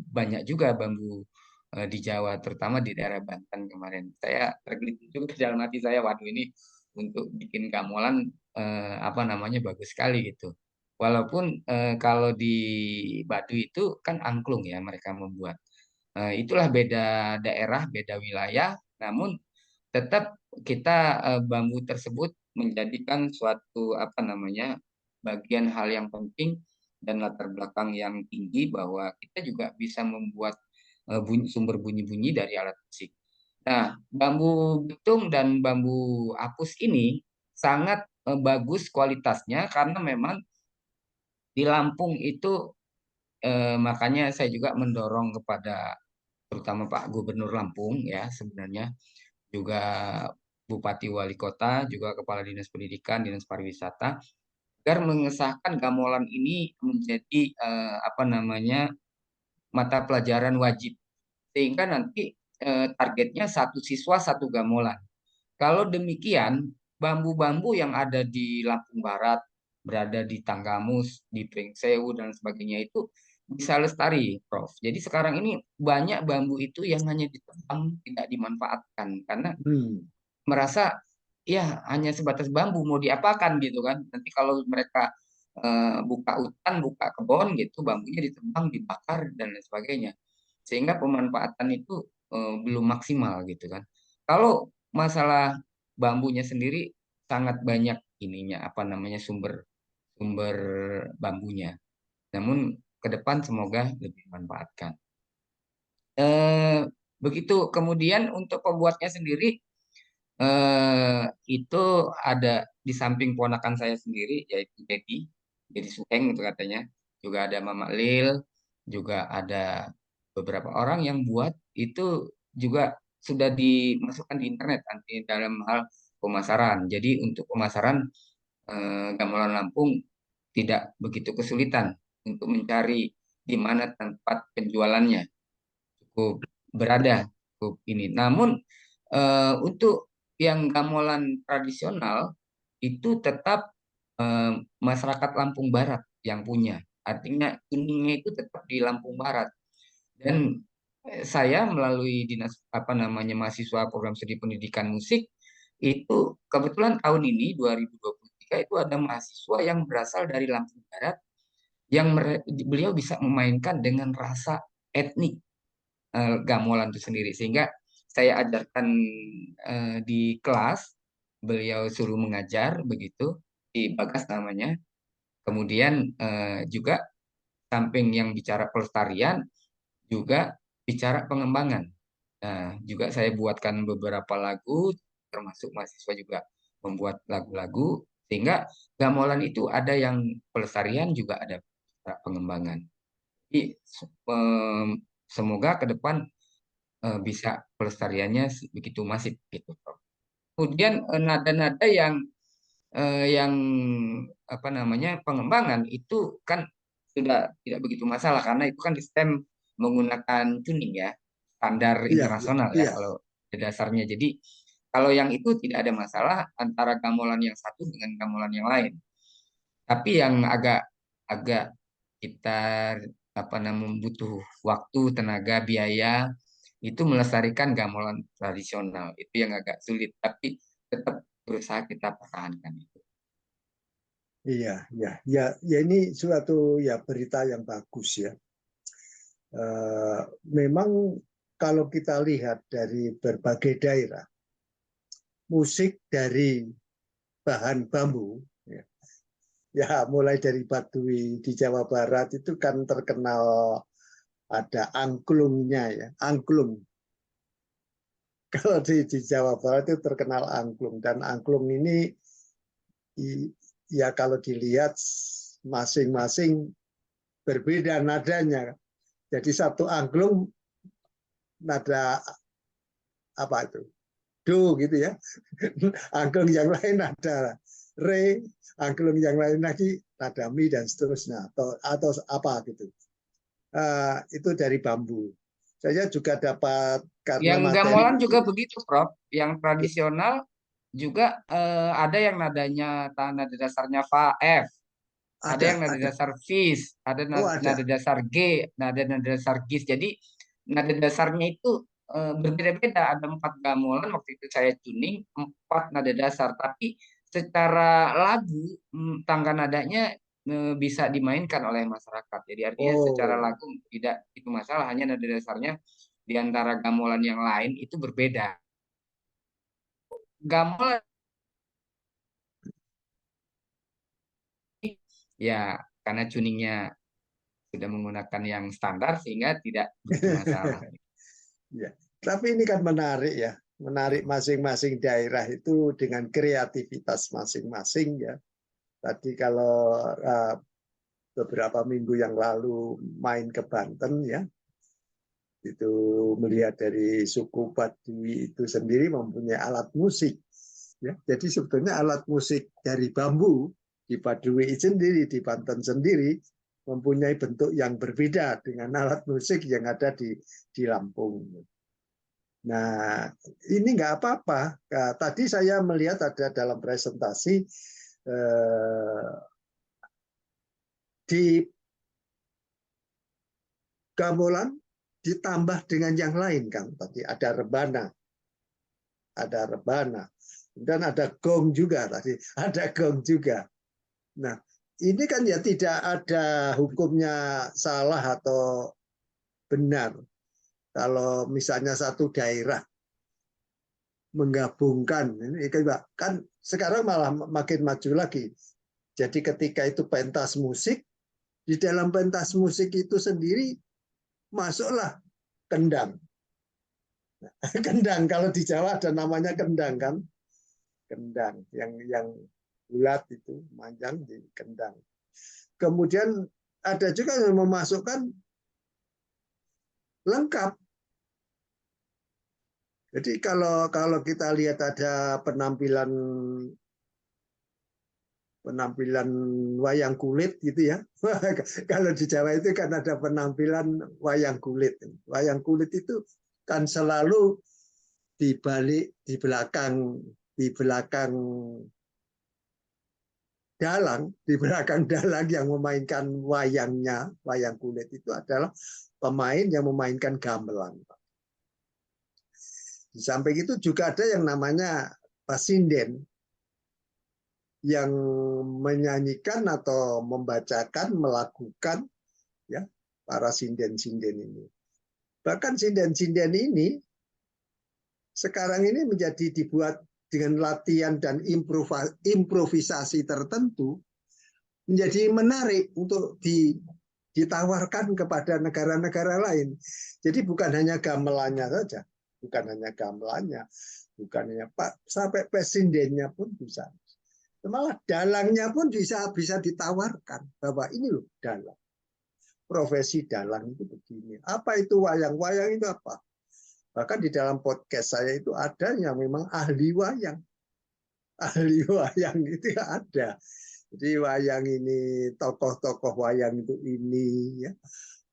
banyak juga bambu di Jawa, terutama di daerah Banten kemarin. Saya tergelitik juga dalam hati saya, waduh ini untuk bikin gamelan apa namanya bagus sekali gitu. Walaupun kalau di Baduy itu kan angklung ya mereka membuat. Itulah beda daerah, beda wilayah, namun tetap kita bambu tersebut menjadikan suatu apa namanya bagian hal yang penting dan latar belakang yang tinggi bahwa kita juga bisa membuat sumber bunyi-bunyi dari alat musik. Nah, bambu betung dan bambu apus ini sangat bagus kualitasnya karena memang di Lampung itu makanya saya juga mendorong kepada terutama Pak Gubernur Lampung ya sebenarnya juga Bupati Wali Kota, juga Kepala Dinas Pendidikan, Dinas Pariwisata, agar mengesahkan gamelan ini menjadi apa namanya mata pelajaran wajib, sehingga nanti targetnya satu siswa satu gamelan. Kalau demikian, bambu-bambu yang ada di Lampung Barat, berada di Tanggamus, di Pringsewu dan sebagainya itu bisa lestari, Prof. Jadi sekarang ini banyak bambu itu yang hanya ditebang, tidak dimanfaatkan karena Hmm. merasa ya hanya sebatas bambu mau diapakan gitu kan. Nanti kalau mereka buka hutan, buka kebun gitu, bambunya ditebang, dibakar dan lain sebagainya. Sehingga pemanfaatan itu belum maksimal gitu kan. Kalau masalah bambunya sendiri sangat banyak ininya apa namanya sumber sumber bambunya. Namun ke depan semoga lebih dimanfaatkan. Eh, begitu kemudian untuk pembuatnya sendiri itu ada di samping ponakan saya sendiri yaitu Dedi Suheng itu katanya, juga ada Mama Lil, juga ada beberapa orang yang buat itu juga sudah dimasukkan di internet nanti dalam hal pemasaran. Jadi untuk pemasaran gamelan Lampung tidak begitu kesulitan untuk mencari di mana tempat penjualannya cukup berada. cukup ini. Namun untuk yang gamelan tradisional itu tetap eh, masyarakat Lampung Barat yang punya. Artinya kuningnya itu tetap di Lampung Barat. Dan saya melalui dinas apa namanya mahasiswa program studi pendidikan musik itu kebetulan tahun ini 2023 itu ada mahasiswa yang berasal dari Lampung Barat yang beliau bisa memainkan dengan rasa etnik gamelan itu sendiri sehingga saya ajarkan di kelas beliau suruh mengajar begitu di Bagas namanya kemudian juga samping yang bicara pelestarian juga bicara pengembangan. Nah, juga saya buatkan beberapa lagu, termasuk mahasiswa juga membuat lagu-lagu, sehingga gamelan itu ada yang pelestarian juga ada pengembangan. Jadi, semoga ke depan bisa pelestariannya begitu masif gitu, Prof. Kemudian nada-nada yang apa namanya pengembangan itu kan sudah tidak begitu masalah karena itu kan di stem menggunakan tuning ya standar Iya, iya, internasional ya iya, kalau dasarnya. Jadi kalau yang itu tidak ada masalah antara gamelan yang satu dengan gamelan yang lain. Tapi yang agak agak kita apa namanya butuh waktu, tenaga, biaya itu melestarikan gamelan tradisional itu yang agak sulit tapi tetap berusaha kita pertahankan itu. iya, iya, ya, ya ini suatu ya berita yang bagus ya. Memang kalau kita lihat dari berbagai daerah, musik dari bahan bambu, ya, ya mulai dari Baduy di Jawa Barat itu kan terkenal ada angklungnya ya, angklung. Kalau di Jawa Barat itu terkenal angklung dan angklung ini ya kalau dilihat masing-masing berbeda nadanya. Jadi satu angklung nada apa itu? Do gitu ya. Angklung yang lain ada re, angklung yang lain lagi nada mi dan seterusnya atau apa gitu. Itu dari bambu. Saya juga dapat karena Yang materi gamelan itu juga begitu, Prof. Yang tradisional juga ada yang nadanya nada dasarnya fa F, ada yang nada ada. dasar fis, ada Oh nada ada. dasar G, nada dasar gis. Jadi nada dasarnya itu berbeda-beda. Ada 4 gamelan waktu itu saya tuning 4 nada dasar, tapi secara lagu tangga nadanya bisa dimainkan oleh masyarakat. Jadi artinya secara Oh lagu tidak itu masalah, hanya nada dasarnya di antara gamelan yang lain itu berbeda. Gamelan ya karena tuningnya sudah menggunakan yang standar sehingga tidak begitu masalah. ya. Tapi ini kan menarik ya, menarik masing-masing daerah itu dengan kreativitas masing-masing ya. Tadi kalau beberapa minggu yang lalu main ke Banten ya, itu melihat dari suku Baduy itu sendiri mempunyai alat musik. Ya, jadi sebetulnya alat musik dari bambu di Baduy sendiri, di Banten sendiri mempunyai bentuk yang berbeda dengan alat musik yang ada di Lampung. Nah, ini nggak apa-apa. Nah, tadi saya melihat ada dalam presentasi di gamelan ditambah dengan yang lain kan. Tadi ada rebana, dan ada gong juga tadi, ada gong juga. Nah, ini kan ya tidak ada hukumnya salah atau benar. Kalau misalnya satu daerah menggabungkan, ini kan sekarang malah makin maju lagi. Jadi ketika itu pentas musik, di dalam pentas musik itu sendiri masuklah kendang. Kendang kalau di Jawa ada namanya kendang kan, kendang yang bulat itu panjang di kendang. Kemudian ada juga yang memasukkan lengkap. Jadi kalau kalau kita lihat ada penampilan penampilan wayang kulit gitu ya. Kalau di Jawa itu kan ada penampilan wayang kulit. Wayang kulit itu dan selalu di balik, di belakang dalang yang memainkan wayangnya, wayang kulit itu adalah pemain yang memainkan gamelan. Di samping itu juga ada yang namanya pasinden yang menyanyikan atau membacakan, melakukan ya para sinden-sinden ini. Bahkan sinden-sinden ini sekarang ini menjadi dibuat dengan latihan dan improvisasi tertentu menjadi menarik untuk ditawarkan kepada negara-negara lain. Jadi bukan hanya gamelannya saja, bukan hanya gamelannya, bukan hanya Pak, sampai presidennya pun bisa. Malah dalangnya pun bisa ditawarkan bahwa ini loh dalang. Profesi dalang itu begini. Apa itu wayang? Wayang itu apa? Bahkan di dalam podcast saya itu ada yang memang ahli wayang. Ahli wayang itu ada. Jadi wayang ini, tokoh-tokoh wayang itu ini, ya.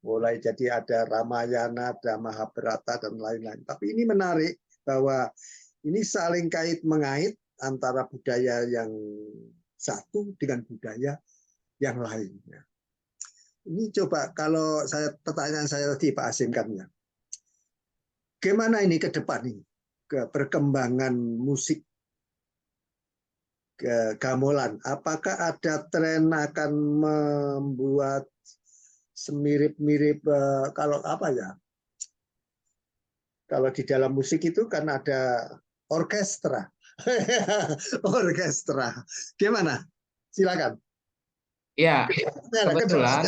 Mulai jadi ada Ramayana, ada Mahabharata, dan lain-lain. Tapi ini menarik bahwa ini saling kait mengait antara budaya yang satu dengan budaya yang lainnya. Ini coba kalau pertanyaan saya tadi Pak Asim kan ya. Gimana ini ke depan ini? Ke perkembangan musik gamelan. Apakah ada tren akan membuat semirip-mirip kalau apa ya? Kalau di dalam musik itu kan ada orkestra. Orkestra. Gimana? Silakan. Ya, kebetulan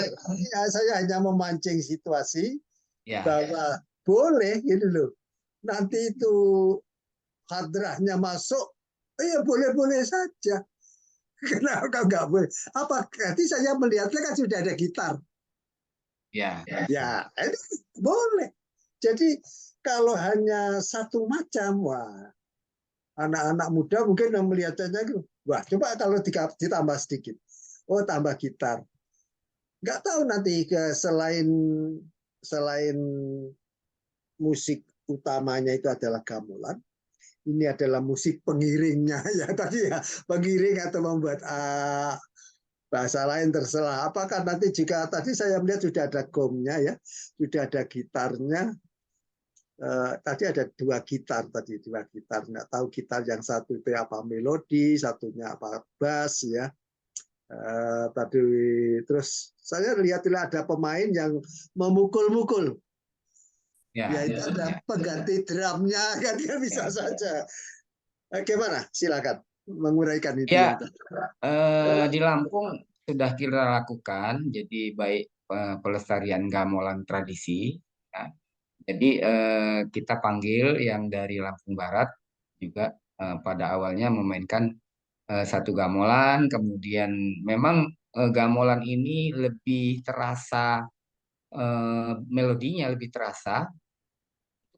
Saya hanya memancing situasi ya, bahwa boleh gitu loh. Nanti itu hadrahnya masuk, ya boleh-boleh saja. Kenapa nggak boleh? Apa nanti saya melihatnya kan sudah ada gitar. ya, Ya, itu boleh. Jadi kalau hanya satu macam, wah, anak-anak muda mungkin yang melihatnya gitu. Wah, coba kalau ditambah sedikit. Oh, tambah gitar. Nggak tahu nanti selain selain musik utamanya itu adalah gamelan, ini adalah musik pengiringnya ya tadi ya, pengiring atau membuat bahasa lain terserah. Apakah nanti jika tadi saya melihat sudah ada gongnya ya, sudah ada gitarnya. Tadi ada dua gitar. Nggak tahu gitar yang satu itu apa melodi, satunya apa bass ya. Tadi terus saya lihat ada pemain yang memukul-mukul. Ya ya, itu ada pengganti drumnya kan dia bisa ya. saja. Gimana? Silakan menguraikan itu Ya, yang tadi. di Lampung sudah kita lakukan, jadi baik pelestarian gamelan tradisi, ya. Jadi kita panggil yang dari Lampung Barat juga pada awalnya memainkan satu gamelan, kemudian memang gamelan ini lebih terasa melodinya lebih terasa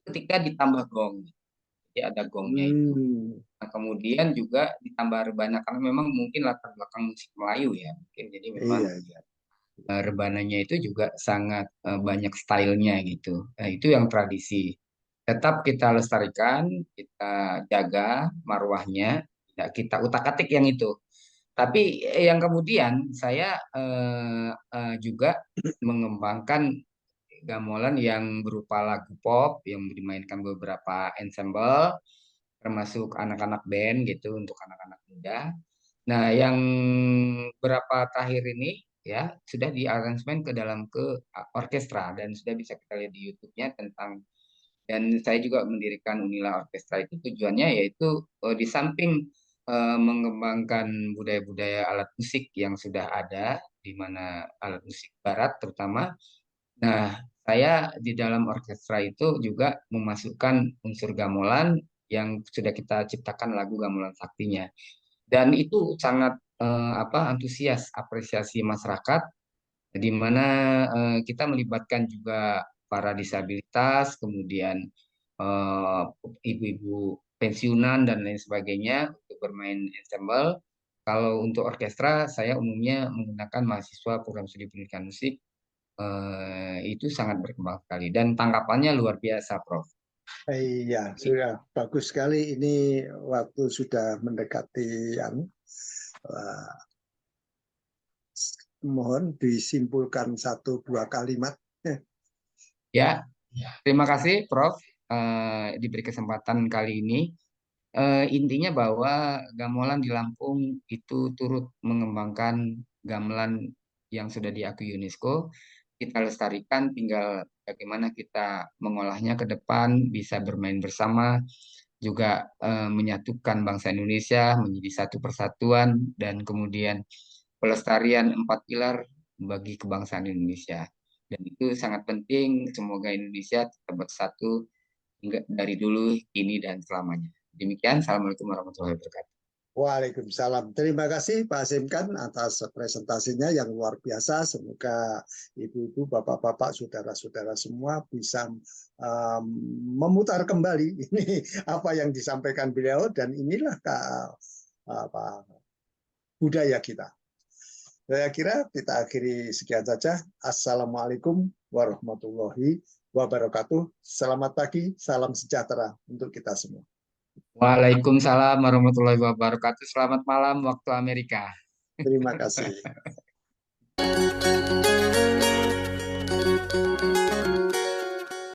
ketika ditambah gong. Jadi ada gongnya itu. Hmm. Nah, kemudian juga ditambah rebana karena memang mungkin latar belakang musik Melayu ya, mungkin jadi memang Iya, iya. rebananya itu juga sangat banyak stylenya gitu. Nah, itu yang tradisi. Tetap kita lestarikan, kita jaga marwahnya, tidak kita utak-atik yang itu. Tapi yang kemudian saya juga mengembangkan gamelan yang berupa lagu pop yang dimainkan beberapa ensemble, termasuk anak-anak band gitu untuk anak-anak muda. Nah, yang berapa terakhir ini ya sudah diaransemen ke dalam orkestra dan sudah bisa kita lihat di YouTube-nya tentang dan saya juga mendirikan Unila Orkestra itu tujuannya yaitu di samping mengembangkan budaya-budaya alat musik yang sudah ada di mana alat musik barat terutama. Nah, saya di dalam orkestra itu juga memasukkan unsur gamelan yang sudah kita ciptakan lagu gamelan saktinya. Dan itu sangat antusias apresiasi masyarakat di mana kita melibatkan juga para disabilitas, kemudian eh, ibu-ibu pensiunan dan lain sebagainya untuk bermain ensemble. Kalau untuk orkestra, saya umumnya menggunakan mahasiswa program studi pendidikan musik itu sangat berkembang sekali dan tanggapannya luar biasa, Prof. Iya, sudah bagus sekali. Ini waktu sudah mendekati yang mohon disimpulkan satu dua kalimat. Ya, terima kasih Prof. Diberi kesempatan kali ini. Intinya bahwa gamelan di Lampung itu turut mengembangkan gamelan yang sudah diakui UNESCO. Kita lestarikan, tinggal bagaimana kita mengolahnya ke depan, bisa bermain bersama, juga menyatukan bangsa Indonesia menjadi satu persatuan, dan kemudian pelestarian empat pilar bagi kebangsaan Indonesia. Dan itu sangat penting, semoga Indonesia tetap bersatu hingga dari dulu, kini, dan selamanya. Demikian, Assalamualaikum warahmatullahi wabarakatuh. Waalaikumsalam. Terima kasih Pak Simkan atas presentasinya yang luar biasa. Semoga ibu-ibu, bapak-bapak, saudara-saudara semua bisa memutar kembali ini apa yang disampaikan beliau dan inilah apa, budaya kita. Saya kira kita akhiri sekian saja. Assalamualaikum warahmatullahi wabarakatuh. Selamat pagi, salam sejahtera untuk kita semua. Waalaikumsalam warahmatullahi wabarakatuh. Selamat malam waktu Amerika. Terima kasih.